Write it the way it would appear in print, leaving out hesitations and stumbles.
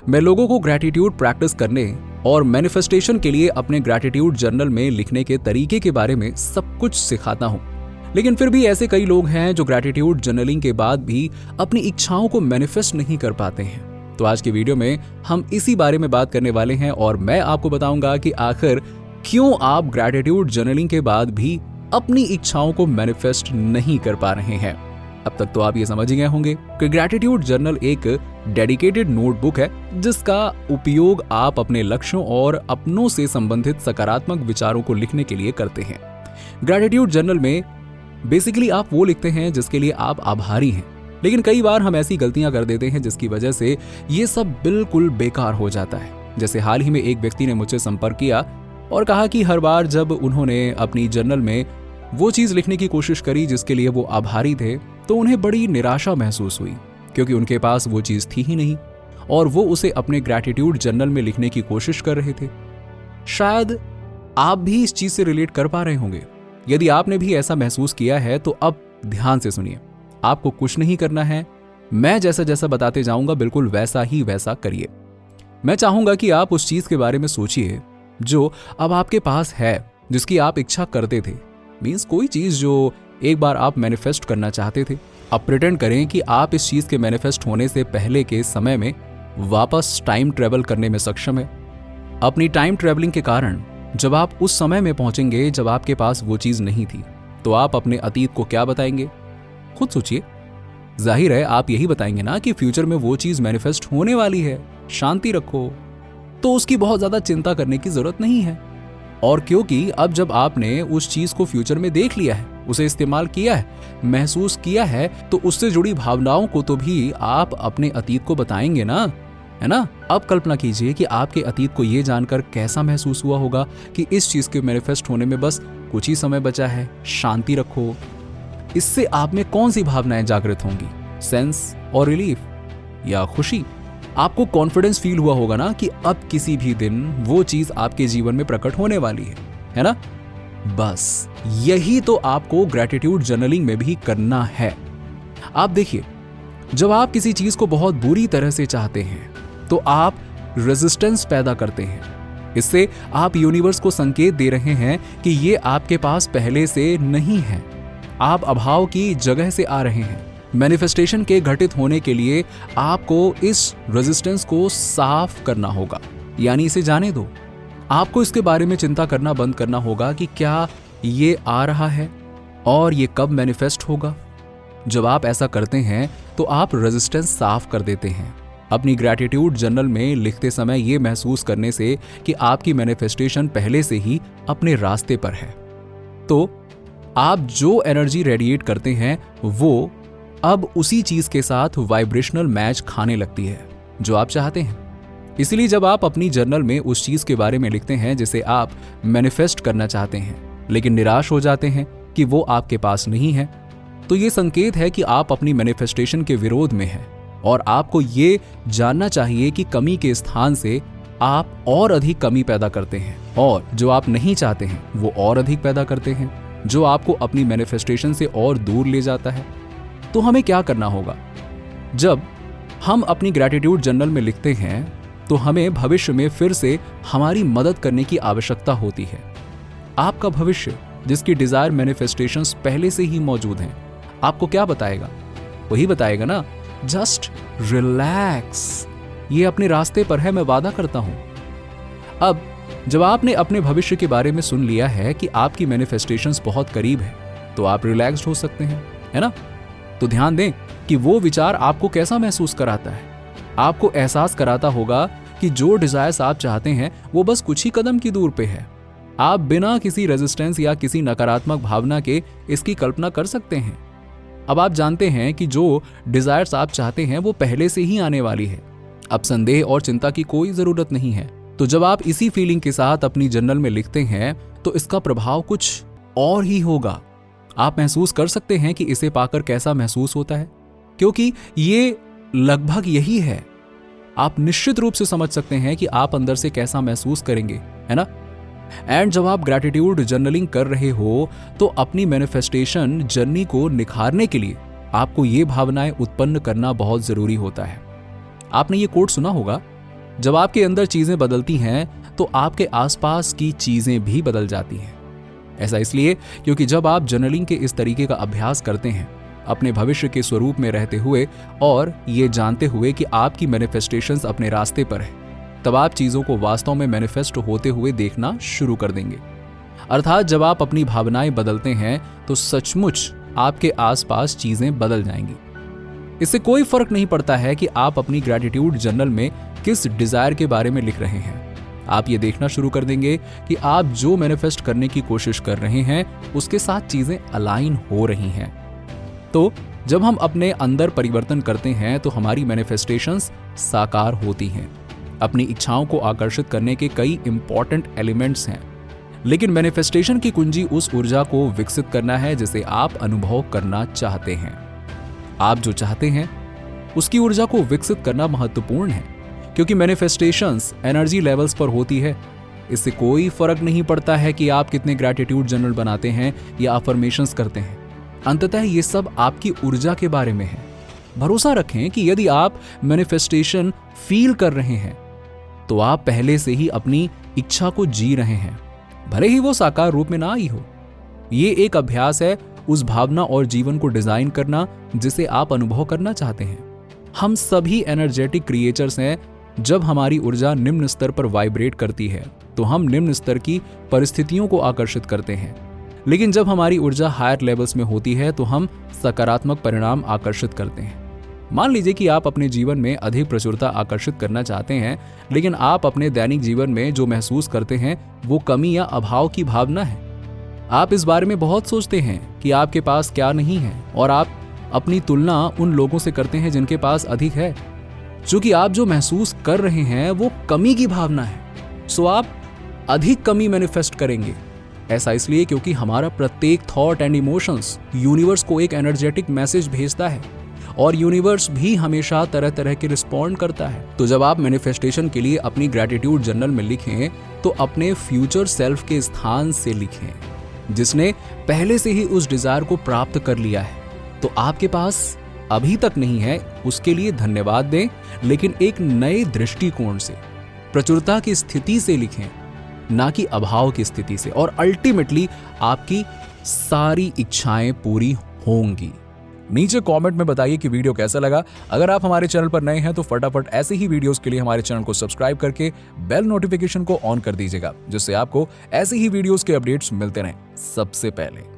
मैं लोगों को ग्रैटिट्यूड प्रैक्टिस करने और मैनिफेस्टेशन के लिए अपने ग्रैटिट्यूड जर्नल में लिखने के तरीके के बारे में सब कुछ सिखाता हूं। लेकिन फिर भी ऐसे कई लोग हैं जो ग्रैटिट्यूड जर्नलिंग के बाद भी अपनी इच्छाओं को मैनिफेस्ट नहीं कर पाते हैं। तो आज की वीडियो में हम इसी बारे में बात करने वाले हैं और मैं आपको बताऊंगा कि आखिर क्यों आप ग्रैटिट्यूड जर्नलिंग के बाद भी अपनी इच्छाओं को मैनिफेस्ट नहीं कर पा रहे हैं। अब तक तो आप ये समझ ही गए होंगे कि ग्रैटिट्यूड जर्नल एक डेडिकेटेड नोटबुक है जिसका उपयोग आप अपने लक्ष्यों और अपनों से संबंधित सकारात्मक विचारों को लिखने के लिए करते हैं। ग्रैटिट्यूड जर्नल में बेसिकली आप वो लिखते हैं जिसके लिए आप आभारी हैं। लेकिन कई बार हम ऐसी गलतियां कर देते हैं जिसकी वजह से ये सब बिल्कुल बेकार हो जाता है। जैसे हाल ही में एक व्यक्ति ने मुझसे संपर्क किया और कहा कि हर बार जब उन्होंने अपनी जर्नल में वो चीज लिखने की कोशिश करी जिसके लिए वो आभारी थे तो उन्हें बड़ी निराशा महसूस हुई, क्योंकि उनके पास वो चीज थी ही नहीं और वो उसे अपने ग्रैटिट्यूड जर्नल में लिखने की कोशिश कर रहे थे। शायद आप भी इस चीज से रिलेट कर पा रहे होंगे। यदि आपने भी ऐसा महसूस किया है तो अब ध्यान से सुनिए। आपको कुछ नहीं करना है, मैं जैसा जैसा बताते जाऊंगा बिल्कुल वैसा ही वैसा करिए। मैं चाहूंगा कि आप उस चीज के बारे में सोचिए जो अब आपके पास है, जिसकी आप इच्छा करते थे। मींस कोई चीज जो एक बार आप मैनिफेस्ट करना चाहते थे। अब प्रिटेंड करें कि आप इस चीज के मैनिफेस्ट होने से पहले के समय में वापस टाइम ट्रेवल करने में सक्षम है। अपनी टाइम ट्रेवलिंग के कारण जब आप उस समय में पहुंचेंगे जब आपके पास वो चीज नहीं थी, तो आप अपने अतीत को क्या बताएंगे? खुद सोचिए। जाहिर है आप यही बताएंगे ना कि फ्यूचर में वो चीज मैनिफेस्ट होने वाली है, शांति रखो, तो उसकी बहुत ज्यादा चिंता करने की जरूरत नहीं है। और क्योंकि अब जब आपने उस चीज को फ्यूचर में देख लिया है, उसे इस्तेमाल किया है, महसूस किया है, तो उससे जुड़ी भावनाओं को तो भी आप अपने अतीत को बताएंगे ना, है ना? अब कल्पना कीजिए कि आपके अतीत को यह जानकर कैसा महसूस हुआ होगा कि इस चीज के मैनिफेस्ट होने में बस कुछ ही समय बचा है, शांति रखो। इससे आप में कौन सी भावनाएं जागृत होंगी? सेंस और रिलीफ या खुशी? आपको कॉन्फिडेंस फील हुआ होगा ना कि अब किसी भी दिन वो चीज आपके जीवन में प्रकट होने वाली है ना? बस यही तो आपको ग्रैटिट्यूड जर्नलिंग में भी करना है। आप देखिए, जब आप किसी चीज को बहुत बुरी तरह से चाहते हैं तो आप रेजिस्टेंस पैदा करते हैं। इससे आप यूनिवर्स को संकेत दे रहे हैं कि ये आपके पास पहले से नहीं है, आप अभाव की जगह से आ रहे हैं। मैनिफेस्टेशन के घटित होने के लिए आपको इस रेजिस्टेंस को साफ करना होगा, यानी इसे जाने दो। आपको इसके बारे में चिंता करना बंद करना होगा कि क्या ये आ रहा है और ये कब मैनिफेस्ट होगा। जब आप ऐसा करते हैं तो आप रेजिस्टेंस साफ कर देते हैं। अपनी ग्रैटिट्यूड जर्नल में लिखते समय ये महसूस करने से कि आपकी मैनिफेस्टेशन पहले से ही अपने रास्ते पर है, तो आप जो एनर्जी रेडिएट करते हैं वो अब उसी चीज के साथ वाइब्रेशनल मैच खाने लगती है जो आप चाहते हैं। इसलिए जब आप अपनी जर्नल में उस चीज के बारे में लिखते हैं जिसे आप मैनिफेस्ट करना चाहते हैं, लेकिन निराश हो जाते हैं कि वो आपके पास नहीं है, तो ये संकेत है कि आप अपनी मैनिफेस्टेशन के विरोध में हैं और आपको ये जानना चाहिए कि कमी के स्थान से आप और अधिक कमी पैदा करते हैं और जो आप नहीं चाहते हैं वो और अधिक पैदा करते हैं, जो आपको अपनी मैनिफेस्टेशन से और दूर ले जाता है। तो हमें क्या करना होगा? जब हम अपनी ग्रैटिट्यूड जर्नल में लिखते हैं तो हमें भविष्य में फिर से हमारी मदद करने की आवश्यकता होती है। आपका भविष्य जिसकी डिजायर मैनिफेस्टेशंस पहले से ही मौजूद हैं, आपको क्या बताएगा? वही बताएगा ना, जस्ट रिलैक्स, ये अपने रास्ते पर है, मैं वादा करता हूं। अब जब आपने अपने भविष्य के बारे में सुन लिया है कि आपकी मैनिफेस्टेशंस बहुत करीब है, तो आप रिलैक्स्ड हो सकते हैं, है ना? तो ध्यान दें कि वो विचार आपको कैसा महसूस कराता है। आपको एहसास कराता होगा कि जो डिजायर्स आप चाहते हैं वो बस कुछ ही कदम की दूर पे है। आप बिना किसी रेजिस्टेंस या किसी नकारात्मक भावना के इसकी कल्पना कर सकते हैं। अब आप जानते हैं कि जो डिजायर्स आप चाहते हैं वो पहले से ही आने वाली है। अब संदेह और चिंता की कोई जरूरत नहीं है। तो जब आप इसी फीलिंग के साथ अपनी जर्नल में लिखते हैं तो इसका प्रभाव कुछ और ही होगा। आप महसूस कर सकते हैं कि इसे पाकर कैसा महसूस होता है, क्योंकि ये लगभग यही है। आप निश्चित रूप से समझ सकते हैं कि आप अंदर से कैसा महसूस करेंगे, है ना? एंड जब आप ग्रैटिट्यूड जर्नलिंग कर रहे हो तो अपनी मैनिफेस्टेशन जर्नी को निखारने के लिए आपको ये भावनाएं उत्पन्न करना बहुत जरूरी होता है। आपने ये कोट सुना होगा जब आपके अंदर चीजें बदलती हैं तो आपके आसपास की चीजें भी बदल जाती हैं। ऐसा इसलिए क्योंकि जब आप जर्नलिंग के इस तरीके का अभ्यास करते हैं, अपने भविष्य के स्वरूप में रहते हुए और ये जानते हुए कि आपकी मैनिफेस्टेशंस अपने रास्ते पर है, तब आप चीजों को वास्तव में मैनिफेस्ट होते हुए देखना शुरू कर देंगे। अर्थात जब आप अपनी भावनाएं बदलते हैं तो सचमुच आपके आसपास चीजें बदल जाएंगी। इससे कोई फर्क नहीं पड़ता है कि आप अपनी ग्रैटिट्यूड जर्नल में किस डिजायर के बारे में लिख रहे हैं। आप ये देखना शुरू कर देंगे कि आप जो मैनिफेस्ट करने की कोशिश कर रहे हैं उसके साथ चीजें अलाइन हो रही हैं। तो जब हम अपने अंदर परिवर्तन करते हैं तो हमारी मैनिफेस्टेशंस साकार होती हैं। अपनी इच्छाओं को आकर्षित करने के कई इंपॉर्टेंट एलिमेंट्स हैं, लेकिन मैनिफेस्टेशन की कुंजी उस ऊर्जा को विकसित करना है जिसे आप अनुभव करना चाहते हैं। आप जो चाहते हैं उसकी ऊर्जा को विकसित करना महत्वपूर्ण है, क्योंकि मैनिफेस्टेशंस एनर्जी लेवल्स पर होती है। इससे कोई फर्क नहीं पड़ता है कि आप कितने ग्रैटिट्यूड जर्नल बनाते हैं या अफर्मेशंस करते हैं। अंततः ये सब आपकी ऊर्जा के बारे में है। भरोसा रखें कि यदि आप मैनिफेस्टेशन फील कर रहे हैं तो आप पहले से ही अपनी इच्छा को जी रहे हैं, भले ही वो साकार रूप में ना आई हो। ये एक अभ्यास है उस भावना और जीवन को डिजाइन करना जिसे आप अनुभव करना चाहते हैं। हम सभी एनर्जेटिक क्रिएचर्स हैं। जब हमारी ऊर्जा निम्न स्तर पर वाइब्रेट करती है तो हम निम्न स्तर की परिस्थितियों को आकर्षित करते हैं, लेकिन जब हमारी ऊर्जा हायर लेवल्स में होती है तो हम सकारात्मक परिणाम आकर्षित करते हैं। मान लीजिए कि आप अपने जीवन में अधिक प्रचुरता आकर्षित करना चाहते हैं, लेकिन आप अपने दैनिक जीवन में जो महसूस करते हैं वो कमी या अभाव की भावना है। आप इस बारे में बहुत सोचते हैं कि आपके पास क्या नहीं है और आप अपनी तुलना उन लोगों से करते हैं जिनके पास अधिक है। चूंकि आप जो महसूस कर रहे हैं वो कमी की भावना है, सो आप अधिक कमी मैनिफेस्ट करेंगे। ऐसा इसलिए क्योंकि हमारा प्रत्येक थॉट एंड इमोशंस यूनिवर्स को एक एनर्जेटिक मैसेज भेजता है और यूनिवर्स भी हमेशा तरह तरह के रिस्पॉन्ड करता है। तो जब आप मैनिफेस्टेशन के लिए अपनी ग्रैटिट्यूड जर्नल में लिखें तो अपने फ्यूचर सेल्फ के स्थान से लिखें, जिसने पहले से ही उस डिजायर को प्राप्त कर लिया है। तो आपके पास अभी तक नहीं है उसके लिए धन्यवाद दें, लेकिन एक नए दृष्टिकोण से, प्रचुरता की स्थिति से लिखें, ना कि अभाव की स्थिति से, और अल्टीमेटली आपकी सारी इच्छाएं पूरी होंगी। नीचे कमेंट में बताइए कि वीडियो कैसा लगा। अगर आप हमारे चैनल पर नए हैं तो फटाफट ऐसे ही वीडियोस के लिए हमारे चैनल को सब्सक्राइब करके बेल नोटिफिकेशन को ऑन कर दीजिएगा, जिससे आपको ऐसे ही वीडियोस के अपडेट्स मिलते रहें सबसे पहले।